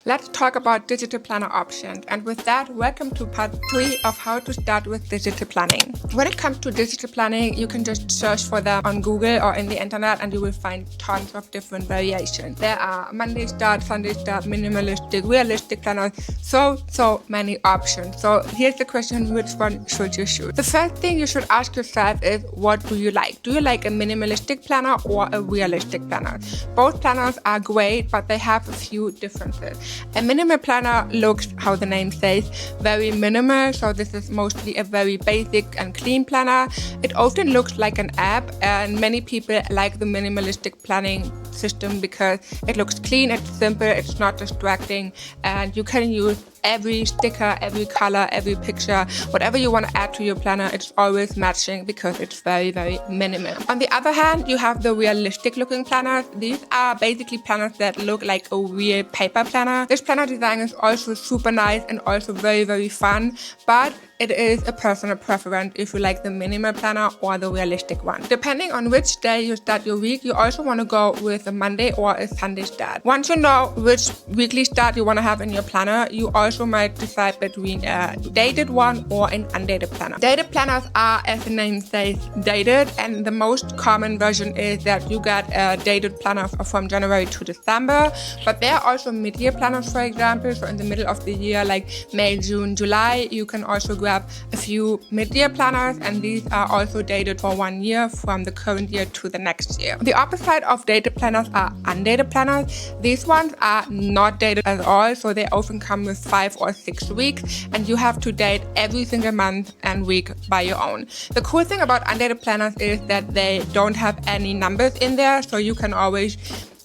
Let's talk about digital planner options, and with that, welcome to part 3 of how to start with digital planning. When it comes to digital planning, you can just search for them on Google or in the internet and you will find tons of different variations. There are Monday start, Sunday start, minimalistic, realistic planners, so many options. So here's the question, which one should you choose? The first thing you should ask yourself is, what do you like? Do you like a minimalistic planner or a realistic planner? Both planners are great, but they have a few differences. A minimal planner looks, how the name says, very minimal, so this is mostly a very basic and clean planner. It often looks like an app, and many people like the minimalistic planning system because it looks clean, it's simple, it's not distracting, and you can use every sticker, every color, every picture, whatever you want to add to your planner, it's always matching because it's very minimal. On the other hand, you have the realistic looking planners. These are basically planners that look like a real paper planner. This planner design is also super nice and also very fun, but it is a personal preference if you like the minimal planner or the realistic one. Depending on which day you start your week, you also want to go with a Monday or a Sunday start. Once you know which weekly start you want to have in your planner, you also might decide between a dated one or an undated planner. Dated planners are, as the name says, dated, and the most common version is that you get a dated planner from January to December, but there are also mid-year planners, for example, so in the middle of the year, like May, June, July, you can also grab a few mid-year planners, and these are also dated for 1 year from the current year to the next year. The opposite of dated planners are undated planners. These ones are not dated at all, so they often come with 5 or 6 weeks, and you have to date every single month and week by your own. The cool thing about undated planners is that they don't have any numbers in there, so you can always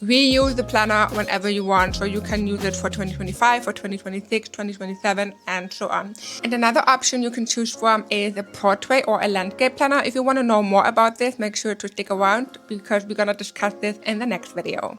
reuse the planner whenever you want, so you can use it for 2025, for 2026, 2027, and so on. And another option you can choose from is a portrait or a landscape planner. If you want to know more about this, make sure to stick around because we're gonna discuss this in the next video.